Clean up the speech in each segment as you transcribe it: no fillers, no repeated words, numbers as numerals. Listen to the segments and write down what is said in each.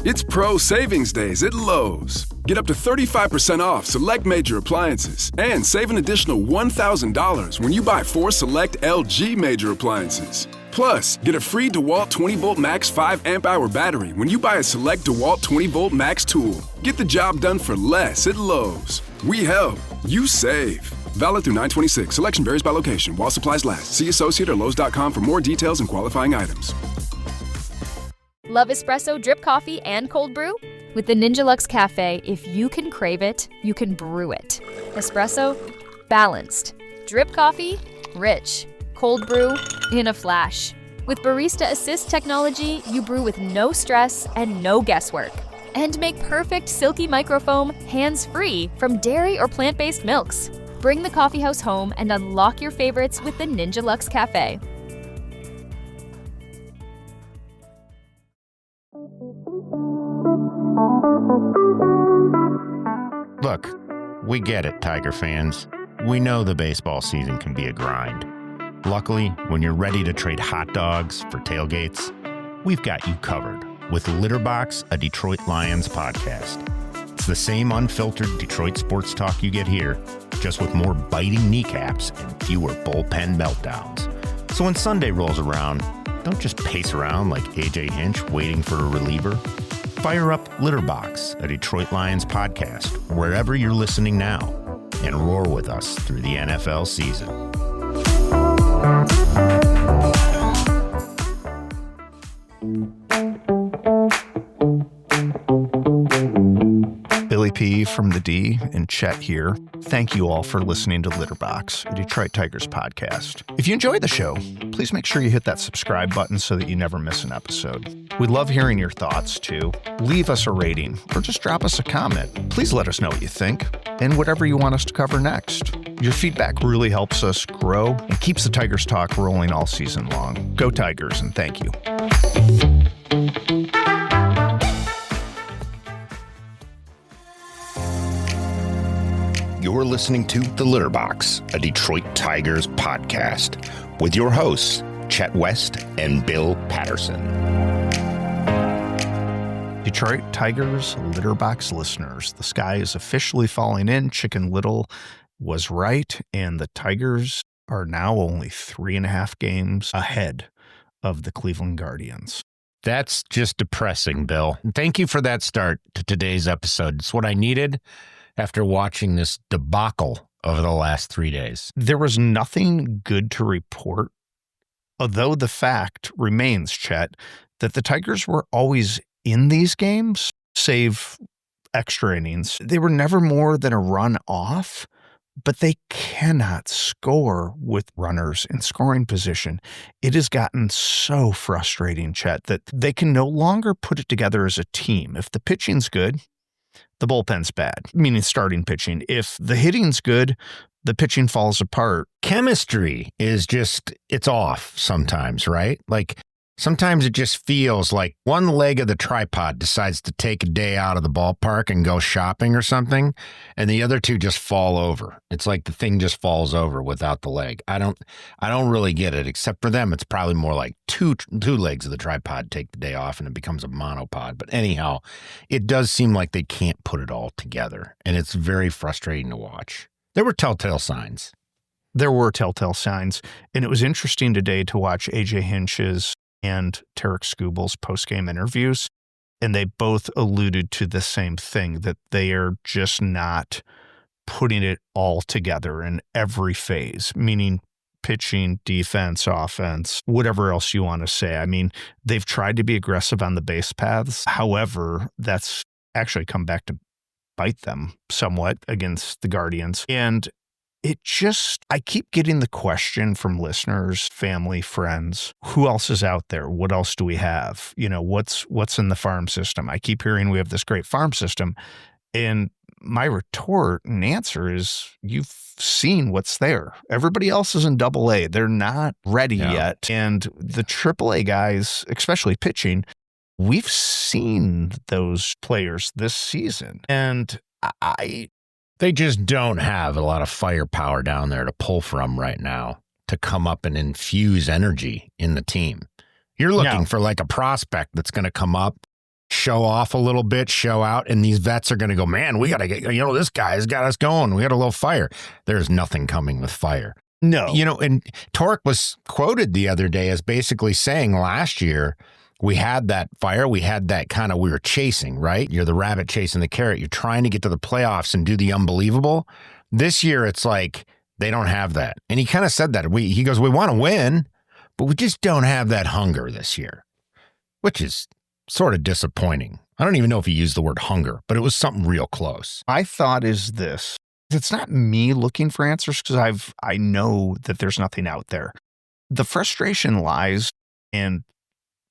It's Pro Savings Days at Lowe's. Get up to 35% off select major appliances and save an additional $1,000 when you buy 4 select LG major appliances. Plus, get a free DeWalt 20-volt max 5 amp-hour battery when you buy a select DeWalt 20-volt max tool. Get the job done for less at Lowe's. We help. You save. Valid through 9/26. Selection varies by location. While supplies last. See Associate or Lowe's.com for more details and qualifying items. Love espresso, drip coffee, and cold brew? With the Ninja Luxe Cafe, if you can crave it, you can brew it. Espresso, balanced. Drip coffee, rich. Cold brew, in a flash. With Barista Assist technology, you brew with no stress and no guesswork. And make perfect silky microfoam hands-free from dairy or plant-based milks. Bring the coffeehouse home and unlock your favorites with the Ninja Luxe Cafe. Look, we get it, Tiger fans. We know the baseball season can be a grind. Luckily, when you're ready to trade hot dogs for tailgates, we've got you covered with Litterbox, a Detroit Lions podcast. It's the same unfiltered Detroit sports talk you get here, just with more biting kneecaps and fewer bullpen meltdowns. So when Sunday rolls around, don't just pace around like AJ Hinch waiting for a reliever. Fire up Litterbox, a Detroit Lions podcast, wherever you're listening now, and roar with us through the NFL season. Billy P. from the D and Chet here. Thank you all for listening to Litterbox, a Detroit Tigers podcast. If you enjoy the show, please make sure you hit that subscribe button so that you never miss an episode. We love hearing your thoughts, too. Leave us a rating or just drop us a comment. Please let us know what you think and whatever you want us to cover next. Your feedback really helps us grow and keeps the Tigers talk rolling all season long. Go Tigers, and thank you. You're listening to The Litterbox, a Detroit Tigers podcast, with your hosts, Chet West and Bill Patterson. Detroit Tigers Litterbox listeners, the sky is officially falling in. Chicken Little was right, and the Tigers are now only 3.5 games ahead of the Cleveland Guardians. That's just depressing, Bill. Thank you for that start to today's episode. It's what I needed after watching this debacle over the last 3 days. There was nothing good to report, although the fact remains, Chet, that the Tigers were always in these games, save extra innings. They were never more than a run off, but they cannot score with runners in scoring position. It has gotten so frustrating, Chet, that they can no longer put it together as a team. If the pitching's good, the bullpen's bad, meaning starting pitching. If the hitting's good, the pitching falls apart. Chemistry is just, it's off sometimes, right? Like sometimes it just feels like one leg of the tripod decides to take a day out of the ballpark and go shopping or something, and the other two just fall over. It's like the thing just falls over without the leg. I don't really get it, except for them. It's probably more like two legs of the tripod take the day off and it becomes a monopod. But anyhow, it does seem like they can't put it all together, and it's very frustrating to watch. There were telltale signs. There were telltale signs, and it was interesting today to watch AJ Hinch's and Tarek Skubal's post-game interviews, and they both alluded to the same thing, that they are just not putting it all together in every phase, meaning pitching, defense, offense, whatever else you want to say. I mean, they've tried to be aggressive on the base paths. However, that's actually come back to bite them somewhat against the Guardians. And I keep getting the question from listeners, family, friends, who else is out there? What else do we have? You know, what's in the farm system? I keep hearing we have this great farm system. And my retort and answer is, you've seen what's there. Everybody else is in AA. They're not ready yet. And the AAA guys, especially pitching, we've seen those players this season. And They just don't have a lot of firepower down there to pull from right now to come up and infuse energy in the team. You're looking for like a prospect that's going to come up, show off a little bit, show out, and these vets are going to go, man, we got to get, this guy's got us going. We got a little fire. There's nothing coming with fire. No. And Torque was quoted the other day as basically saying last year, we had that fire. We had that kind of, we were chasing, right? You're the rabbit chasing the carrot. You're trying to get to the playoffs and do the unbelievable. This year, it's like they don't have that. And he kind of said that. He goes, we want to win, but we just don't have that hunger this year, which is sort of disappointing. I don't even know if he used the word hunger, but it was something real close. My thought is this. It's not me looking for answers because I know that there's nothing out there. The frustration lies, and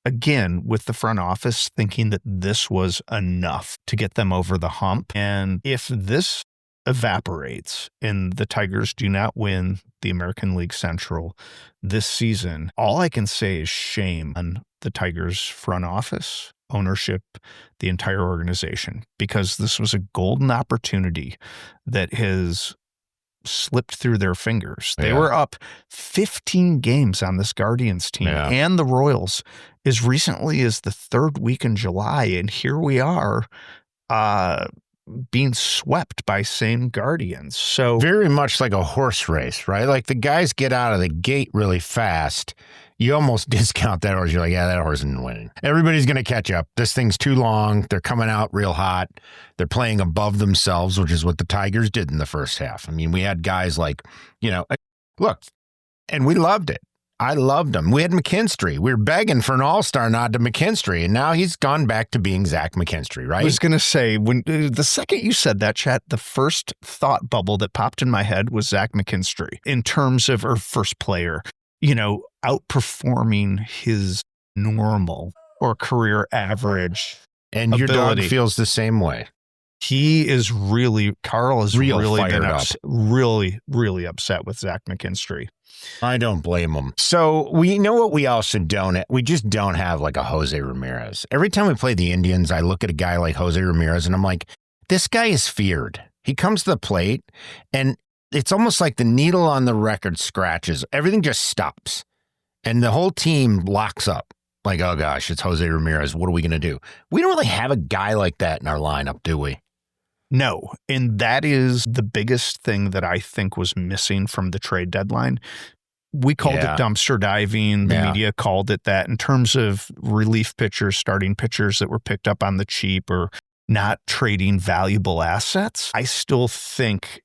again, with the front office thinking that this was enough to get them over the hump. And if this evaporates and the Tigers do not win the American League Central this season, all I can say is shame on the Tigers front office, ownership, the entire organization, because this was a golden opportunity that has slipped through their fingers. They were up 15 games on this Guardians team and the Royals as recently as the third week in July. And here we are being swept by same Guardians. So very much like a horse race, right? Like the guys get out of the gate really fast. You almost discount that horse. You're like, yeah, that horse isn't winning. Everybody's going to catch up. This thing's too long. They're coming out real hot. They're playing above themselves, which is what the Tigers did in the first half. I mean, we had guys like, look, and we loved it. I loved him. We had McKinstry. We were begging for an all-star nod to McKinstry, and now he's gone back to being Zach McKinstry, right? I was going to say, when the second you said that, Chet, the first thought bubble that popped in my head was Zach McKinstry in terms of, or first player, outperforming his normal or career average and ability. Your dog feels the same way. He is really, Carl is really been up. really upset with Zach McKinstry. I don't blame him. So we know what we also don't. We just don't have like a Jose Ramirez. Every time we play the Indians, I look at a guy like Jose Ramirez and I'm like, this guy is feared. He comes to the plate and it's almost like the needle on the record scratches. Everything just stops and the whole team locks up. Like, oh gosh, it's Jose Ramirez. What are we going to do? We don't really have a guy like that in our lineup, do we? No, and that is the biggest thing that I think was missing from the trade deadline. We called it dumpster diving. The media called it that in terms of relief pitchers, starting pitchers that were picked up on the cheap or not trading valuable assets. I still think,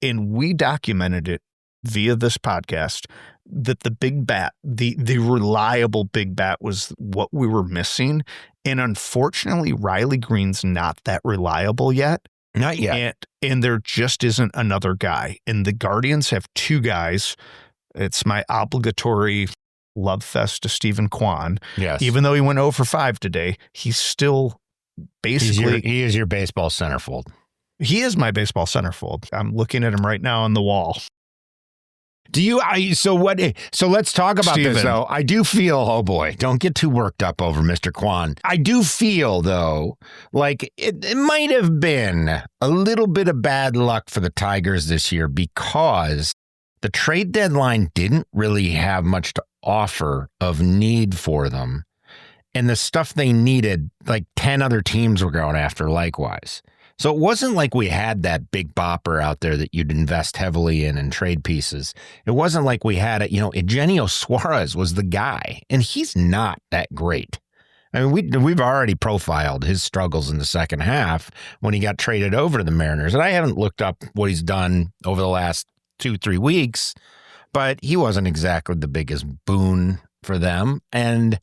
and we documented it via this podcast, that the big bat, the reliable big bat was what we were missing. And unfortunately, Riley Green's not that reliable yet. Not yet. And there just isn't another guy. And the Guardians have two guys. It's my obligatory love fest to Stephen Kwan. Yes. Even though he went 0 for 5 today, he's still basically... He is your baseball centerfold. He is my baseball centerfold. I'm looking at him right now on the wall. So let's talk about this, though. I do feel, oh boy, don't get too worked up over Mr. Kwan. I do feel, though, like it might have been a little bit of bad luck for the Tigers this year because the trade deadline didn't really have much to offer of need for them. And the stuff they needed, like 10 other teams were going after likewise. So it wasn't like we had that big bopper out there that you'd invest heavily in and trade pieces. It wasn't like we had it. Eugenio Suarez was the guy, and he's not that great. I mean, we've already profiled his struggles in the second half when he got traded over to the Mariners. And I haven't looked up what he's done over the last 2-3 weeks, but he wasn't exactly the biggest boon for them. And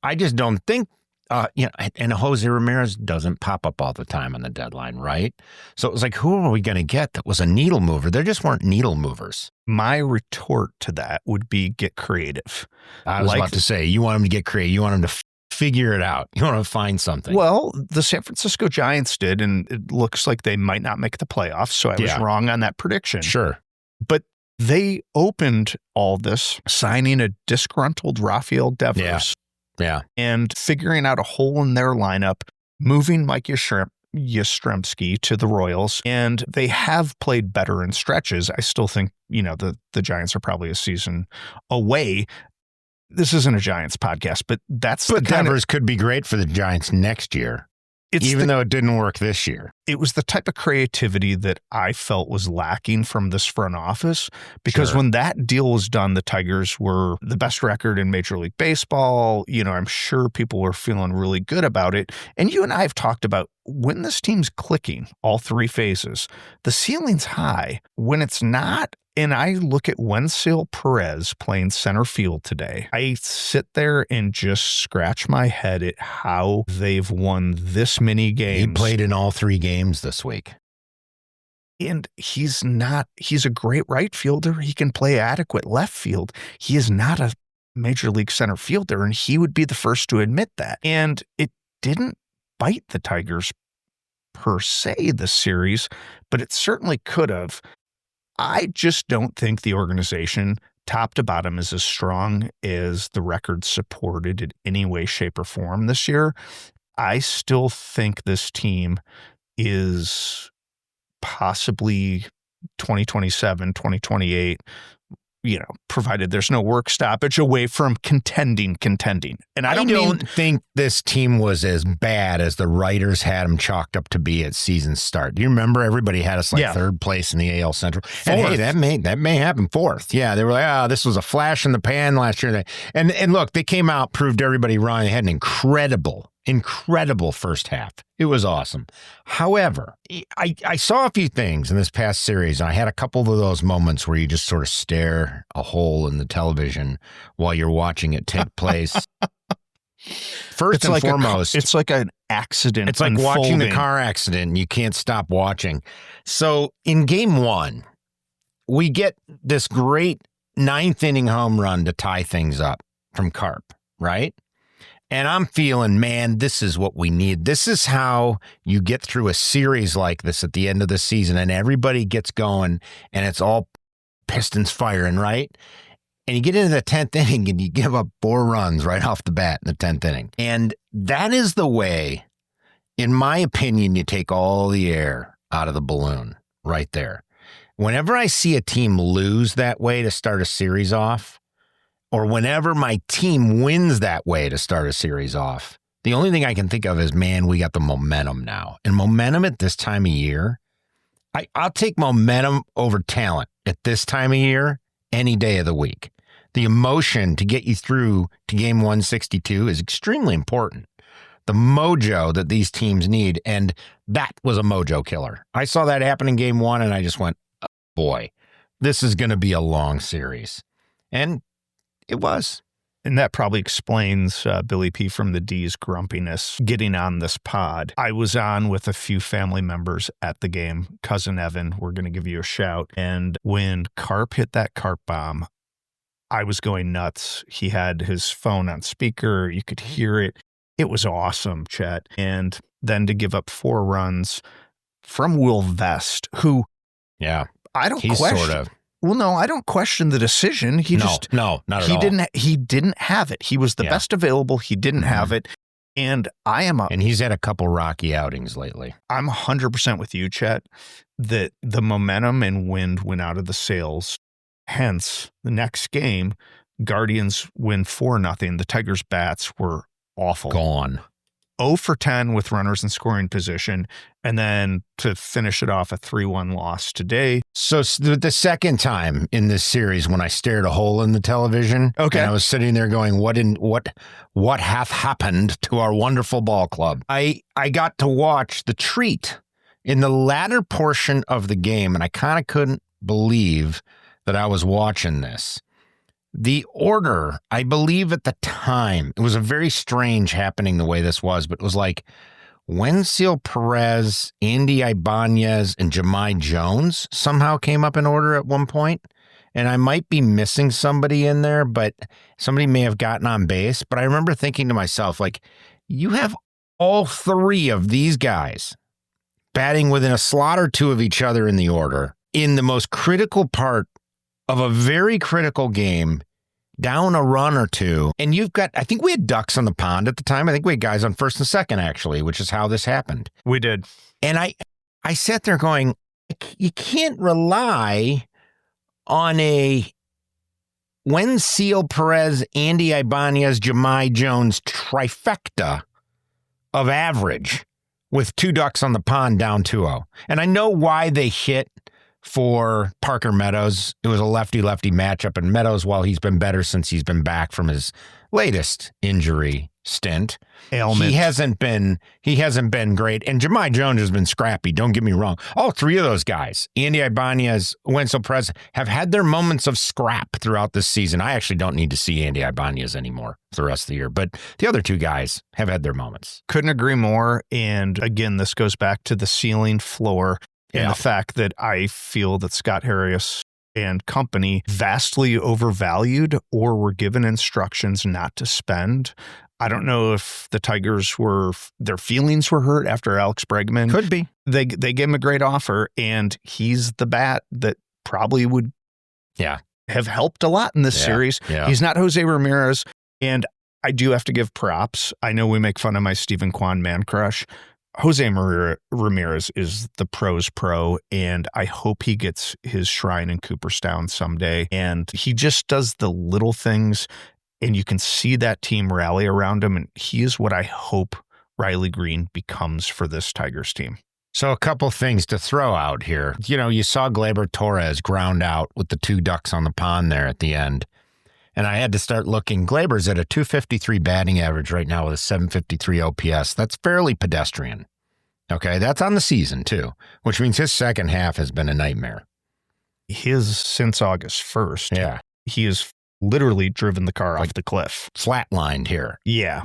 I just don't think, and Jose Ramirez doesn't pop up all the time on the deadline, right? So it was like, who are we going to get that was a needle mover? There just weren't needle movers. My retort to that would be get creative. I was about to say, you want him to get creative. You want him to figure it out. You want to find something. Well, the San Francisco Giants did, and it looks like they might not make the playoffs, so I was wrong on that prediction. Sure. But they opened all this signing a disgruntled Rafael Devers. Yeah. And figuring out a hole in their lineup, moving Mike Yastrzemski to the Royals, and they have played better in stretches. I still think, the Giants are probably a season away. this isn't a Giants podcast, but that's But the kind Devers could be great for the Giants next year, even though it didn't work this year. It was the type of creativity that I felt was lacking from this front office, because when that deal was done, the Tigers were the best record in Major League Baseball. You know, I'm sure people were feeling really good about it. And you and I have talked about when this team's clicking, all three phases, the ceiling's high. When it's not, and I look at Wenceel Perez playing center field today, I sit there and just scratch my head at how they've won this many games. He played in all 3 games this week. And he's a great right fielder. He can play adequate left field. He is not a major league center fielder, and he would be the first to admit that. And it didn't bite the Tigers per se this series, but it certainly could have. I just don't think the organization, top to bottom, is as strong as the record supported in any way, shape, or form this year. I still think this team is possibly 2027, 2028, provided there's no work stoppage, away from contending. And I don't think this team was as bad as the writers had them chalked up to be at season start. Do you remember everybody had us third place in the AL Central? And hey, that may happen fourth. Yeah, they were like, this was a flash in the pan last year. And look, they came out, proved everybody wrong. They had an incredible first half. It was awesome. However, I saw a few things in this past series, and I had a couple of those moments where you just sort of stare a hole in the television while you're watching it take place. First and foremost, it's like an accident. It's like watching the car accident, and you can't stop watching. So in game 1, we get this great 9th inning home run to tie things up from Carp, right? And I'm feeling, man, this is what we need. This is how you get through a series like this at the end of the season, and everybody gets going, and it's all pistons firing, right? And you get into the 10th inning, and you give up 4 runs right off the bat in the 10th inning. And that is the way, in my opinion, you take all the air out of the balloon right there. Whenever I see a team lose that way to start a series off, or whenever my team wins that way to start a series off, the only thing I can think of is, man, we got the momentum now. And momentum at this time of year, I'll take momentum over talent at this time of year any day of the week. The emotion to get you through to game 162 is extremely important. The mojo that these teams need, and that was a mojo killer. I saw that happen in game 1, and I just went, oh boy, this is going to be a long series. And it was. And that probably explains Billy P. from the D's grumpiness getting on this pod. I was on with a few family members at the game. Cousin Evan, we're going to give you a shout. And when Carp hit that Carp bomb, I was going nuts. He had his phone on speaker. You could hear it. It was awesome, Chet. And then to give up 4 runs from Will Vest, who, I don't question. Sort of. Well, no, I don't question the decision. Not at all. He didn't have it. He was the best available. He didn't have it. And and he's had a couple rocky outings lately. I'm 100% with you, Chet, that the momentum and wind went out of the sails. Hence, the next game, Guardians win 4-0. The Tigers' bats were awful. Gone. 0 for 10 with runners in scoring position, and then to finish it off, a 3-1 loss today. So the second time in this series when I stared a hole in the television, and I was sitting there going, what hath happened to our wonderful ball club? I got to watch the treat in the latter portion of the game, and I kind of couldn't believe that I was watching this. The order, I believe at the time, it was a very strange happening the way this was, but it was like Wenceel Perez, Andy Ibanez, and Jahmai Jones somehow came up in order at one point. And I might be missing somebody in there, but somebody may have gotten on base. But I remember thinking to myself, like, you have all 3 of these guys batting within a slot or 2 of each other in the order in the most critical part of a very critical game, down a run or 2. And you've got, I think we had ducks on the pond at the time. I think we had guys on first and second, actually, which is how this happened. We did. And I sat there going, you can't rely on a Seal Perez, Andy Ibanez, Jahmai Jones trifecta of average with 2 ducks on the pond down 2-0. And I know why they hit for Parker Meadows. It was a lefty-lefty matchup, and Meadows, while he's been better since he's been back from his latest injury stint, ailment, he hasn't been great. And Jahmai Jones has been scrappy, don't get me wrong. All 3 of those guys, Andy Ibanez, Wenzel Perez, have had their moments of scrap throughout this season. I actually don't need to see Andy Ibanez anymore for the rest of the year, but the other 2 guys have had their moments. Couldn't agree more. And again, this goes back to the ceiling floor and the fact that I feel that Scott Harris and company vastly overvalued or were given instructions not to spend. I don't know if the Tigers their feelings were hurt after Alex Bregman. Could be. They gave him a great offer, and he's the bat that probably would have helped a lot in this series. Yeah. He's not Jose Ramirez, and I do have to give props. I know we make fun of my Stephen Kwan man crush. Jose Ramirez is the pros pro, and I hope he gets his shrine in Cooperstown someday. And he just does the little things, and you can see that team rally around him, and he is what I hope Riley Green becomes for this Tigers team. So a couple things to throw out here. You know, you saw Gleyber Torres ground out with the 2 ducks on the pond there at the end. And I had to start looking. Gleyber's at a 253 batting average right now with a 753 OPS. That's fairly pedestrian. Okay, that's on the season too, which means his second half has been a nightmare. Since August 1st, he has literally driven the car off the cliff. Flatlined here. Yeah.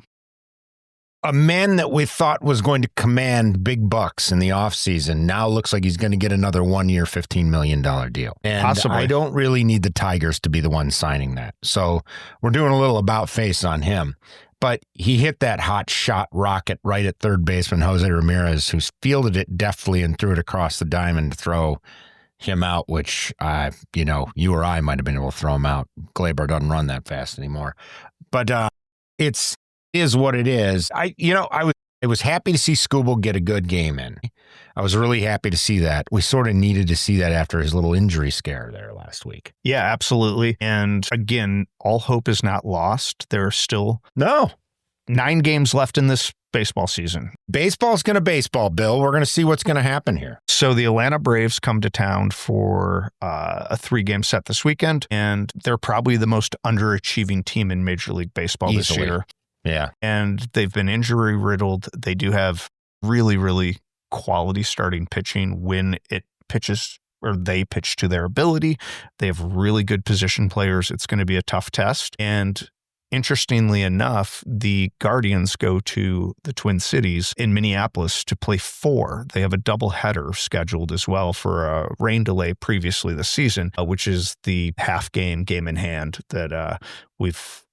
A man that we thought was going to command big bucks in the offseason now looks like he's going to get another 1-year, $15 million deal. And possibly. I don't really need the Tigers to be the ones signing that. So we're doing a little about face on him. But he hit that hot shot rocket right at third baseman Jose Ramirez, who's fielded it deftly and threw it across the diamond to throw him out, which, you or I might have been able to throw him out. Gleyber doesn't run that fast anymore. But it is what it is. I was happy to see Skubal get a good game in. I was really happy to see that. We sort of needed to see that after his little injury scare there last week. Yeah, absolutely. And again, all hope is not lost. There are still 9 games left in this baseball season. Baseball's going to baseball, Bill. We're going to see what's going to happen here. So the Atlanta Braves come to town for a 3-game set this weekend, and they're probably the most underachieving team in Major League Baseball this year. Yeah. And they've been injury riddled. They do have really, really quality starting pitching when it pitches or they pitch to their ability. They have really good position players. It's going to be a tough test. And interestingly enough, the Guardians go to the Twin Cities in Minneapolis to play 4. They have a doubleheader scheduled as well for a rain delay previously this season, which is the half game in hand that we've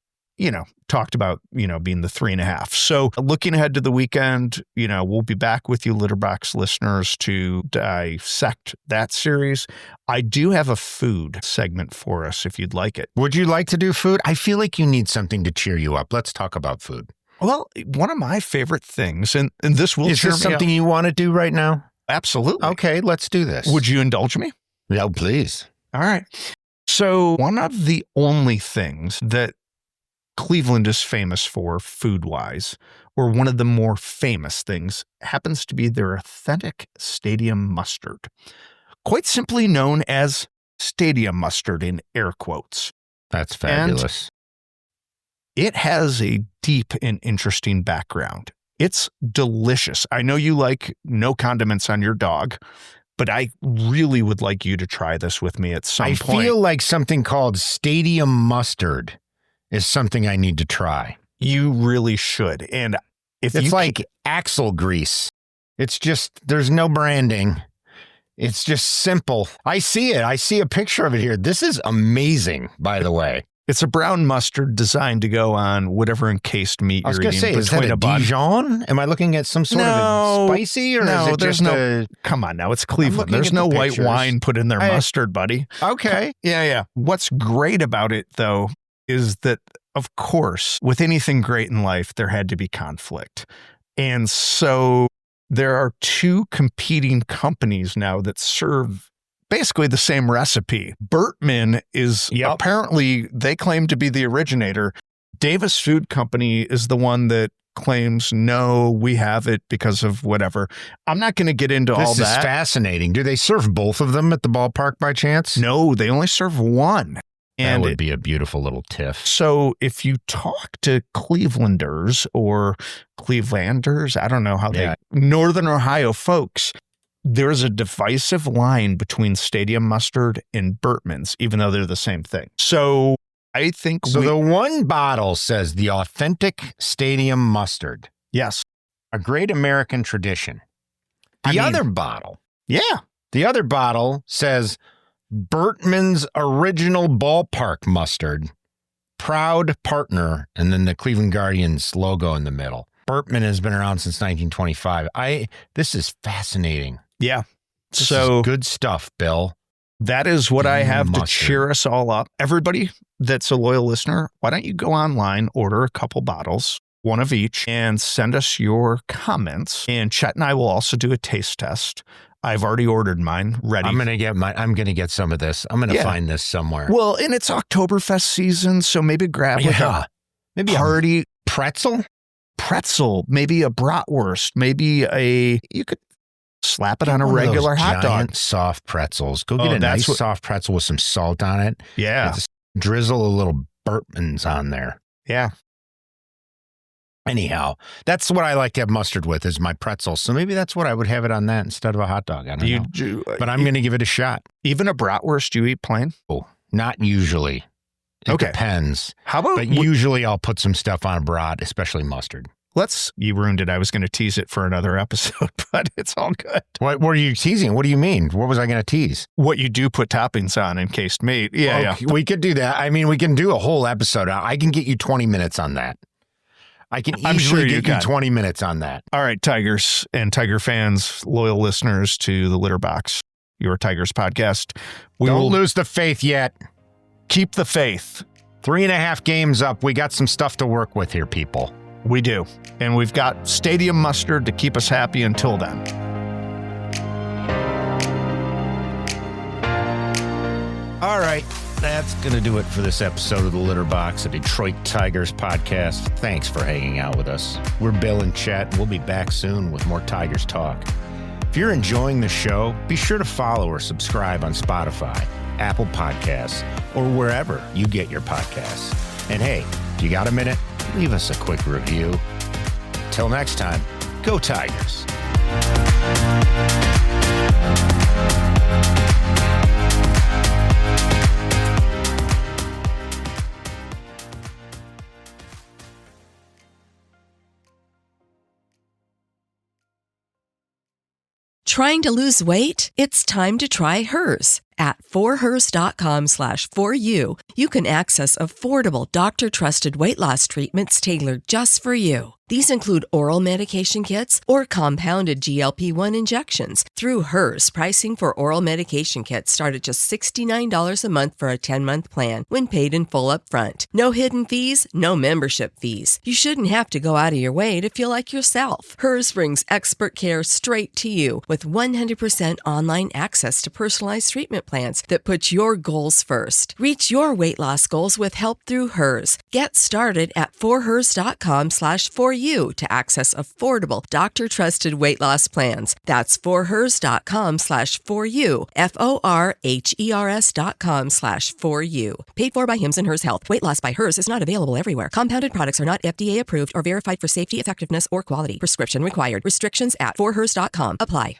talked about, being the 3.5. So looking ahead to the weekend, we'll be back with you Litterbox listeners to dissect that series. I do have a food segment for us if you'd like it. Would you like to do food? I feel like you need something to cheer you up. Let's talk about food. Well, one of my favorite things, and this will cheer me up. Is this something you want to do right now? Absolutely. Okay, let's do this. Would you indulge me? No, please. All right. So one of the only things that Cleveland is famous for food-wise, or one of the more famous things, happens to be their authentic stadium mustard, quite simply known as stadium mustard in air quotes. That's fabulous. And it has a deep and interesting background. It's delicious. I know you like no condiments on your dog, but I really would like you to try this with me at some point. I feel like something called stadium mustard is something I need to try. You really should. And if it's like axle grease. It's just, there's no branding. It's just simple. I see it. I see a picture of it here. This is amazing, by the way. It's a brown mustard designed to go on whatever encased meat you're eating. I was going to say, is that a Dijon? Am I looking at some sort of spicy? Or no, is it there's no. Come on now, it's Cleveland. There's no white wine put in their mustard, buddy. Okay. Yeah. What's great about it, though, is that, of course, with anything great in life, there had to be conflict. And so there are 2 competing companies now that serve basically the same recipe. Bertman is apparently, they claim to be the originator. Davis Food Company is the one that claims, no, we have it because of whatever. I'm not going to get into all that. This is fascinating. Do they serve both of them at the ballpark by chance? No, they only serve one. And that would be a beautiful little tiff. So if you talk to Clevelanders or Clevelanders, I don't know how they, Northern Ohio folks, there's a divisive line between Stadium Mustard and Bertman's, even though they're the same thing. So I think the one bottle says the authentic Stadium Mustard. Yes. A great American tradition. The other bottle says Bertman's original ballpark mustard, proud partner, and then the Cleveland Guardians logo in the middle. Bertman has been around since 1925. This is fascinating. Yeah. This is good stuff, Bill. That is what I have to cheer us all up. Everybody that's a loyal listener, why don't you go online, order a couple bottles, one of each, and send us your comments. And Chet and I will also do a taste test. I've already ordered mine, ready. I'm going to get some of this. I'm going to find this somewhere. Well, and it's Oktoberfest season, so maybe grab maybe a pretzel, maybe a bratwurst, maybe you could slap it on a regular hot dog. Soft pretzels. Go get a nice soft pretzel with some salt on it. Yeah. Just drizzle a little Bertman's on there. Yeah. Anyhow, that's what I like to have mustard with is my pretzel. So maybe that's what I would have it on that instead of a hot dog. I don't know. But I'm going to give it a shot. Even a bratwurst you eat plain? Oh, not usually. It depends. How about? But usually I'll put some stuff on a brat, especially mustard. You ruined it. I was going to tease it for another episode, but it's all good. What were you teasing? What do you mean? What was I going to tease? What you do put toppings on encased meat. Yeah. We could do that. I mean, we can do a whole episode. I can get you 20 minutes on that. I can easily get you 20 minutes on that. All right, Tigers and Tiger fans, loyal listeners to the Litter Box, your Tigers podcast. Don't lose the faith yet. Keep the faith. 3.5 games up. We got some stuff to work with here, people. We do. And we've got Stadium Mustard to keep us happy until then. All right. That's going to do it for this episode of the Litter Box, a Detroit Tigers podcast. Thanks for hanging out with us. We're Bill and Chet. We'll be back soon with more Tigers talk. If you're enjoying the show, be sure to follow or subscribe on Spotify, Apple Podcasts, or wherever you get your podcasts. And hey, if you got a minute, leave us a quick review. Till next time, go Tigers. Trying to lose weight? It's time to try Hers. At forhers.com/4u, you can access affordable, doctor-trusted weight loss treatments tailored just for you. These include oral medication kits or compounded GLP-1 injections. Through Hers, pricing for oral medication kits start at just $69 a month for a 10-month plan when paid in full upfront. No hidden fees, no membership fees. You shouldn't have to go out of your way to feel like yourself. Hers brings expert care straight to you with 100% online access to personalized treatment plans that put your goals first. Reach your weight loss goals with help through Hers. Get started at forhers.com/4u to access affordable, doctor-trusted weight loss plans. That's forhers.com/4u, forhers.com/4u. Paid for by Hims and Hers Health. Weight loss by Hers is not available everywhere. Compounded products are not FDA approved or verified for safety, effectiveness, or quality. Prescription required. Restrictions at forhers.com apply.